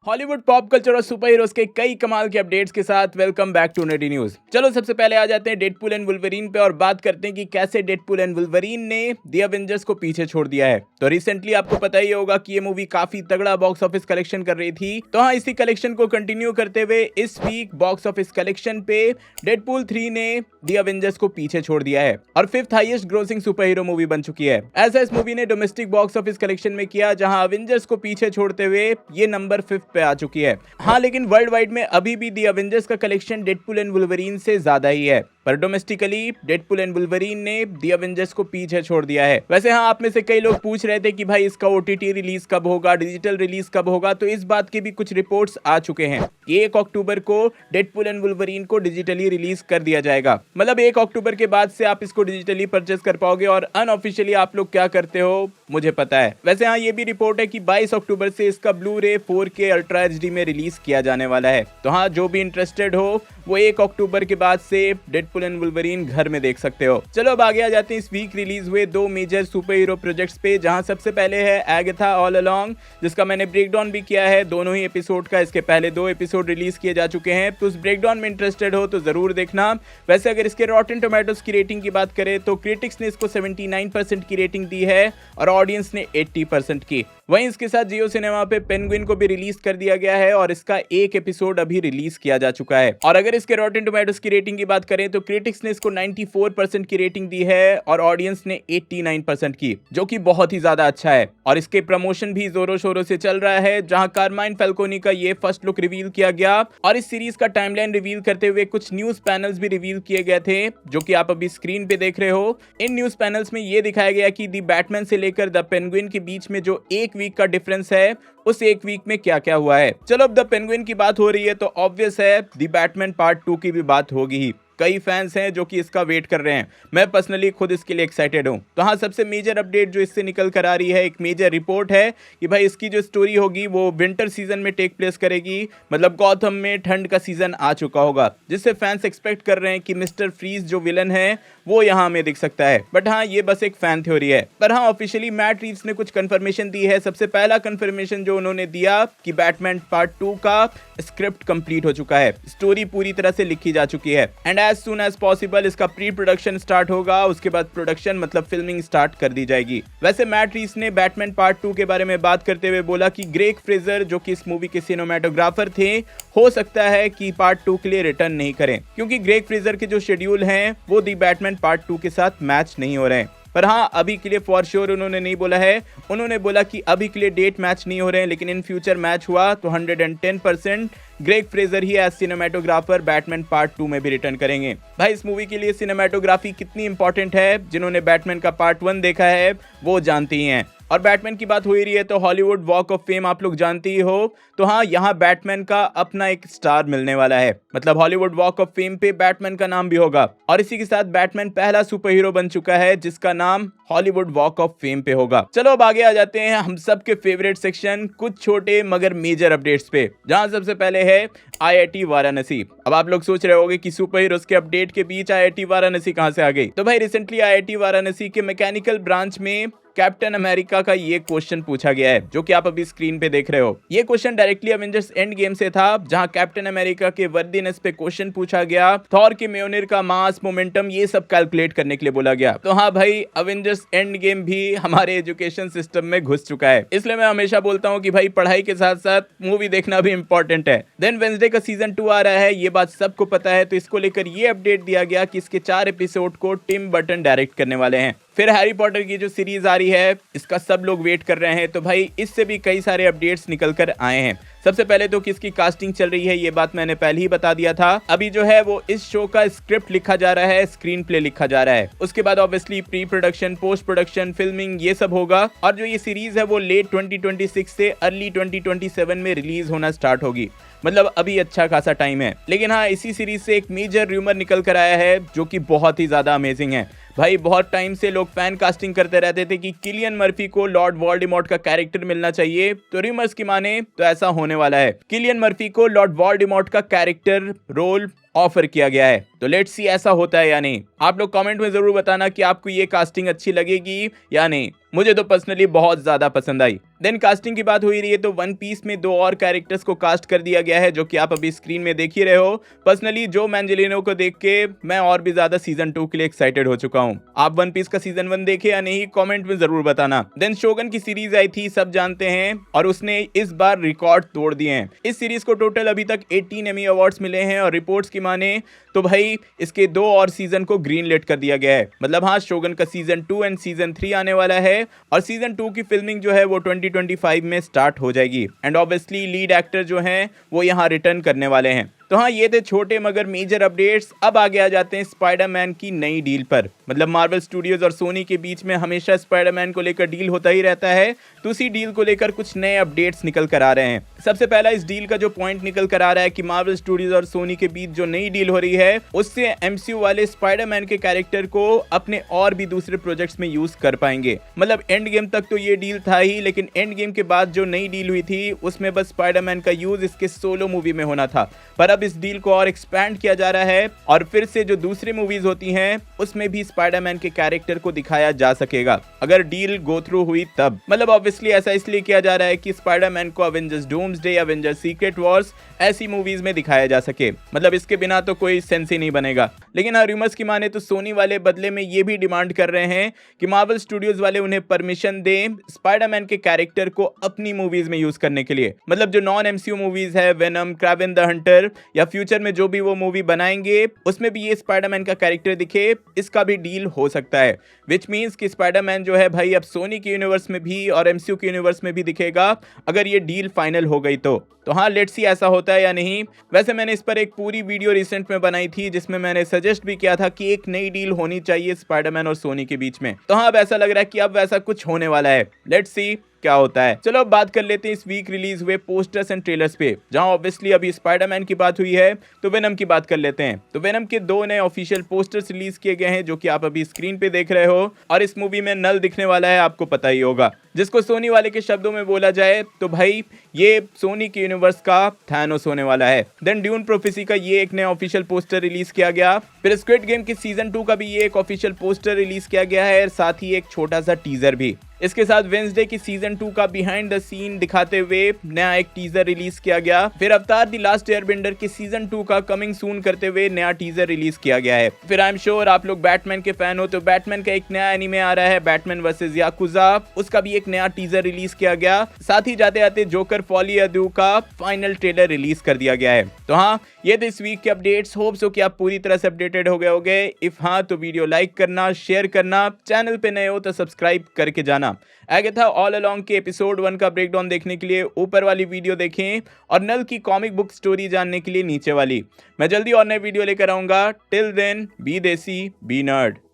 Hollywood pop culture और super heroes के कई कमाल के अपडेट्स के साथ welcome back to Neti news. चलो सबसे पहले आ जाते हैं डेडपूल एंड वुल्वरीन पे और बात करते हैं कि कैसे डेडपूल एंड वुल्वरीन ने द एवेंजर्स को पीछे छोड़ दिया है। तो रिसेंटली आपको पता ही होगा कि ये मूवी काफी तगड़ा बॉक्स ऑफिस कलेक्शन कर रही थी। तो हाँ, इसी कलेक्शन को कंटिन्यू करते हुए इस वीक बॉक्स ऑफिस कलेक्शन पे डेडपूल 3 ने द एवेंजर्स को पीछे छोड़ दिया है और 5th highest grossing super hero movie बन चुकी है। ऐसा इस मूवी ने डोमेस्टिक बॉक्स ऑफिस कलेक्शन में किया, जहां एवेंजर्स को पीछे छोड़ते हुए ये नंबर 5th पे आ चुकी है। हाँ, लेकिन वर्ल्ड वाइड में अभी भी द एवेंजर्स का कलेक्शन डेडपूल एंड वुल्वरीन से ज्यादा ही है, पर डोमेस्टिकली डेडपूल एंड वुल्वरीन ने द एवेंजर्स को पीछे छोड़ दिया है। वैसे हाँ, आप में से कई लोग पूछ रहे थे कि भाई इसका ओटीटी रिलीज कब होगा, डिजिटल रिलीज कब होगा, तो इस बात के भी कुछ रिपोर्ट्स आ चुके हैं। 1 अक्टूबर को डेडपूल एंड वुल्वरीन को डिजिटली रिलीज कर दिया जाएगा। मतलब 1 अक्टूबर के बाद से आप इसको डिजिटली परचेस कर पाओगे और अनऑफिशियली आप लोग क्या करते हो मुझे पता है। वैसे हाँ, ये भी रिपोर्ट है कि 22 अक्टूबर से इसका ब्लू रे 4K अल्ट्रा एचडी में रिलीज किया जाने वाला है। तो हाँ, जो भी इंटरेस्टेड हो वो 1 अक्टूबर के बाद से डेडपूल एंड वुल्वरीन घर में देख सकते हो। चलो अब आगे आ जाते हैं इस वीक रिलीज हुए 2 मेजर सुपर हीरो प्रोजेक्ट्स पे, जहां सबसे पहले है एगाथा ऑल अलोंग, जिसका मैंने ब्रेकडाउन भी किया है दोनों ही एपिसोड का। इसके पहले 2 एपिसोड रिलीज किए जा चुके हैं, तो उस ब्रेकडाउन में इंटरेस्टेड हो तो जरूर देखना। वैसे अगर इसके रॉटेन टोमेटोज की रेटिंग की बात करें तो क्रिटिक्स ने इसको 79% की रेटिंग दी है और ऑडियंस ने 80% की। वहीं इसके साथ जियो सिनेमा पे पेंगुइन को भी रिलीज कर दिया गया है और इसका 1 एपिसोड अभी रिलीज किया जा चुका है। और अगर इसके रॉटेन टोमेटोज की रेटिंग की बात करें तो क्रिटिक्स ने इसको 94% की रेटिंग दी है और ऑडियंस ने 89% की, जो कि बहुत ही ज्यादा अच्छा है। और इसके प्रमोशन भी जोरों शोरों से चल रहा है, जहां कारमाइन फैल्कोनी का ये फर्स्ट लुक रिवील किया गया और इस सीरीज का टाइमलाइन रिवील करते हुए कुछ न्यूज पैनल्स भी रिवील किए गए थे, जो कि आप अभी स्क्रीन पे देख रहे हो। इन न्यूज पैनल्स में ये दिखाया गया कि द बैटमैन से लेकर द पेंगुइन के बीच में जो 1 वीक का डिफरेंस है, उस 1 वीक में क्या क्या हुआ है। चलो अब द पेंगुइन की बात हो रही है तो ऑब्वियस है द बैटमैन पार्ट 2 की भी बात होगी ही। कई फैंस हैं जो कि इसका वेट कर रहे हैं। मैं पर्सनली खुद इसके लिए एक्साइटेड हूं। तो हाँ, सबसे मेजर अपडेट जो इससे निकल कर आ रही है, एक मेजर रिपोर्ट है कि भाई इसकी जो स्टोरी होगी वो विंटर सीजन में टेक प्लेस करेगी। मतलब गॉथम में ठंड का सीजन आ चुका होगा, जिससे फैंस एक्सपेक्ट कर रहे हैं कि मिस्टर फ्रीज जो विलन है वो यहाँ हमें दिख सकता है। बट हाँ, ये बस एक फैन थ्योरी है। पर हाँ, ऑफिशियली मैट रीव्स ने कुछ कंफर्मेशन दी है। सबसे पहला कंफर्मेशन जो उन्होंने दिया कि बैटमैन पार्ट 2 का स्क्रिप्ट कंप्लीट हो चुका है, स्टोरी पूरी तरह से लिखी जा चुकी है and as soon as possible इसका प्री प्रोडक्शन स्टार्ट होगा। उसके बाद प्रोडक्शन मतलब फिल्मिंग स्टार्ट कर दी जाएगी। वैसे मैट रीव्स ने बैटमैन पार्ट 2 के बारे में बात करते हुए बोला कि ग्रेग फ्रेजर जो कि इस मूवी के सिनेमेटोग्राफर थे, हो सकता है कि पार्ट 2 के लिए रिटर्न नहीं करें, क्योंकि ग्रेग फ्रेजर के जो शेड्यूल हैं वो द बैटमैन पार्ट 2 के साथ मैच नहीं हो रहे हैं। पर हाँ, अभी के लिए फॉर श्योर उन्होंने नहीं बोला है। उन्होंने बोला कि अभी के लिए डेट मैच नहीं हो रहे हैं, लेकिन इन फ्यूचर मैच हुआ तो 110% ग्रेग फ्रेजर ही एज सिनेमेटोग्राफर बैटमैन पार्ट 2 में भी रिटर्न करेंगे। भाई इस मूवी के लिए सिनेमेटोग्राफी कितनी इंपॉर्टेंट है, जिन्होंने बैटमैन का पार्ट 1 देखा है वो जानती ही हैं। और बैटमैन की बात हो ही रही है तो हॉलीवुड वॉक ऑफ फेम आप लोग जानती ही हो। तो हाँ, यहाँ बैटमैन का अपना एक स्टार मिलने वाला है। मतलब हॉलीवुड वॉक ऑफ फेम पे बैटमैन का नाम भी होगा और इसी के साथ बैटमैन पहला सुपर हीरो बन चुका है जिसका नाम हॉलीवुड वॉक ऑफ फेम पे होगा। चलो अब आगे आ जाते हैं हम सबके फेवरेट सेक्शन, कुछ छोटे मगर मेजर अपडेट्स पे, जहां सबसे पहले है IIT वाराणसी। अब आप लोग सोच रहे होंगे कि सुपर हीरोज के अपडेट के बीच IIT वाराणसी कहां से आ गई। तो भाई रिसेंटली IIT वाराणसी के मैकेनिकल ब्रांच में कैप्टन अमेरिका का ये क्वेश्चन पूछा गया है, जो कि आप अभी स्क्रीन पे देख रहे हो। ये question directly Avengers end game से था, जहां कैप्टन अमेरिका के वर्दीनेस पे क्वेश्चन पूछा गया, थॉर के म्योनिर का मास, मोमेंटम, ये सब कैलकुलेट करने के लिए बोला गया। तो हाँ भाई, एवेंजर्स एंड गेम भी हमारे एजुकेशन सिस्टम में घुस चुका है। इसलिए मैं हमेशा बोलता हूँ कि भाई पढ़ाई के साथ साथ मूवी देखना भी इंपॉर्टेंट है। देन वेडनेसडे का सीजन 2 आ रहा है, ये बात सबको पता है। तो इसको लेकर ये अपडेट दिया गया कि इसके 4 एपिसोड को टिम बर्टन डायरेक्ट करने वाले हैं। फिर हैरी पॉटर की जो सीरीज आ रही है, इसका सब लोग वेट कर रहे हैं। तो भाई इससे भी कई सारे अपडेट्स निकल कर आए हैं। सबसे पहले तो किसकी कास्टिंग चल रही है, ये बात मैंने पहले ही बता दिया था। अभी जो है वो इस शो का स्क्रिप्ट लिखा जा रहा है, स्क्रीन प्ले लिखा जा रहा है। उसके बाद obviously pre production, post production, filming, ये सब होगा। और जो ये सीरीज है वो लेट 2026 से अर्ली 2027 में रिलीज होना स्टार्ट होगी। मतलब अभी अच्छा खासा टाइम है। लेकिन हाँ, इसी सीरीज से एक मेजर रूमर निकल कर आया है जो कि बहुत ही ज्यादा अमेजिंग है। भाई बहुत टाइम से लोग फैन कास्टिंग करते रहते थे कि किलियन मर्फी को लॉर्ड वोल्डेमॉर्ट का कैरेक्टर मिलना चाहिए। तो रूमर्स की माने तो ऐसा होने वाला है। किलियन मर्फी को लॉर्ड वोल्डेमॉर्ट का कैरेक्टर रोल ऑफर किया गया है। तो लेट्स सी ऐसा होता है या नहीं। आप लोग कमेंट में जरूर बताना कि आपको ये कास्टिंग अच्छी लगेगी या नहीं। मुझे तो पर्सनली बहुत ज्यादा पसंद आई। देन कास्टिंग की बात हो ही रही है तो वन पीस में 2 और कैरेक्टर्स को कास्ट कर दिया गया है, जो कि आप अभी स्क्रीन में देख ही रहे हो। पर्सनली जो मैंजेलिनो को देख के मैं और भी ज्यादा सीजन 2 के लिए एक्साइटेड हो चुका हूँ। आप वन पीस का सीजन 1 देखे या नहीं, कमेंट में जरूर बताना। देन शोगन की सीरीज आई थी, सब जानते हैं, और उसने इस बार रिकॉर्ड तोड़ दिए हैं। इस सीरीज को टोटल अभी तक 18 एमी अवार्ड्स मिले हैं और रिपोर्ट्स की माने तो भाई इसके 2 और सीजन को ग्रीन लिट कर दिया गया है। मतलब हाँ, शोगन का सीजन 2 एंड सीजन 3 आने वाला है और सीजन 2 की फिल्मिंग जो है वो 2025 में स्टार्ट हो जाएगी। एंड ऑब्वियसली लीड एक्टर जो हैं वो यहाँ रिटर्न करने वाले हैं। तो हाँ, ये थे छोटे मगर मेजर अपडेट्स। अब आगे आ जाते हैं स्पाइडरमैन की नई डील पर। मतलब मार्वल स्टूडियोज और सोनी के बीच में हमेशा स्पाइडरमैन को लेकर डील होता ही रहता है, तो उसी डील को लेकर कुछ नए अपडेट्स निकल कर आ रहे हैं। सबसे पहला इस डील का जो पॉइंट निकल कर आ रहा है कि मार्वल स्टूडियोज और सोनी के बीच जो नई डील हो रही है उससे एमसीयू वाले स्पाइडरमैन के कैरेक्टर को अपने और भी दूसरे प्रोजेक्ट्स में यूज कर पाएंगे। मतलब एंड गेम तक तो ये डील था ही, लेकिन एंड गेम के बाद जो नई डील हुई थी उसमें बस स्पाइडरमैन का यूज इसके सोलो मूवी में होना था, पर अब इस डील को और एक्सपैंड किया जा रहा है और फिर से जो दूसरी मूवीज होती हैं उसमें भी स्पाइडरमैन के कैरेक्टर को दिखाया जा सकेगा, अगर डील गो थ्रू हुई तब। मतलब ऑब्वियसली ऐसा इसलिए किया जा रहा है कि स्पाइडरमैन को Avengers doomsday, Avengers secret Wars ऐसी मूवीज में दिखाया जा सके। मतलब इसके बिना तो कोई सेंस ही नहीं बनेगा। लेकिन र्यूमर्स की माने तो सोनी वाले बदले में ये भी डिमांड कर रहे हैं कि मार्वल स्टूडियोज वाले उन्हें परमिशन दें स्पाइडरमैन के कैरेक्टर को अपनी मूवीज में यूज करने के लिए। मतलब जो नॉन एमसीयू मूवीज है, वेनम, क्रावेन द हंटर, या फ्यूचर में जो भी वो मूवी बनाएंगे उसमें भी ये स्पाइडरमैन का कैरेक्टर दिखे, इसका भी डील हो सकता है। विच मीन्स कि स्पाइडरमैन जो है भाई अब सोनी के यूनिवर्स में भी और एमसीयू के यूनिवर्स में भी दिखेगा, अगर ये डील फाइनल हो गई तो हाँ, लेट्स सी ऐसा होता है या नहीं। वैसे मैंने इस पर एक पूरी वीडियो रिसेंट में बनाई थी जिसमें मैंने सजेस्ट भी किया था कि एक नई डील होनी चाहिए स्पाइडरमैन और सोनी के बीच में। तो हाँ, अब ऐसा लग रहा है कि अब वैसा कुछ होने वाला है। लेट्स सी क्या होता है। चलो अब बात कर लेते हैं इस वीक रिलीज हुए पोस्टर्स एंड ट्रेलर्स पे। जहां ऑब्वियसली अभी स्पाइडरमैन की बात हुई है तो वेनम की बात कर लेते हैं। तो वेनम के 2 नए ऑफिशियल पोस्टर्स रिलीज किए गए हैं, जो कि आप अभी स्क्रीन पे देख रहे हो। और इस मूवी में नल दिखने वाला है, आपको पता ही होगा, जिसको सोनी वाले के शब्दों में बोला जाए तो भाई ये सोनी के यूनिवर्स का थैनोस होने वाला है। देन ड्यून प्रोफेसी का ये एक नया ऑफिशियल पोस्टर रिलीज किया गया। फिर स्क्विड गेम के सीजन 2 का भी ये एक ऑफिशियल पोस्टर रिलीज किया गया है, साथ ही एक छोटा सा टीजर भी। इसके साथ वेंसडे की सीजन 2 का बिहाइंड द सीन दिखाते हुए नया एक टीजर रिलीज किया गया। फिर अवतार द लास्ट एयरबेंडर के सीजन 2 का कमिंग सून करते हुए नया टीजर रिलीज किया गया है। फिर आई एम श्योर आप लोग बैटमैन के फैन हो तो बैटमैन का एक नया एनीमे आ रहा है, बैटमैन वर्सेस याकुजा, उसका भी एक नया टीजर रिलीज किया गया। साथ ही जाते जाते जोकर फॉली अदू का फाइनल ट्रेलर रिलीज कर दिया गया है। तो हाँ, ये थे इस वीक के अपडेट्स। होप सो कि आप पूरी तरह से अपडेटेड हो गए होंगे। इफ हाँ तो वीडियो लाइक करना, शेयर करना, चैनल पे नए हो तो सब्सक्राइब करके जाना। आगे था ऑल अलोंग के एपिसोड 1 का ब्रेकडाउन देखने के लिए ऊपर वाली वीडियो देखें और नल की कॉमिक बुक स्टोरी जानने के लिए नीचे वाली। मैं जल्दी और नए वीडियो लेकर आऊंगा। टिल देन बी देसी बी नर्ड।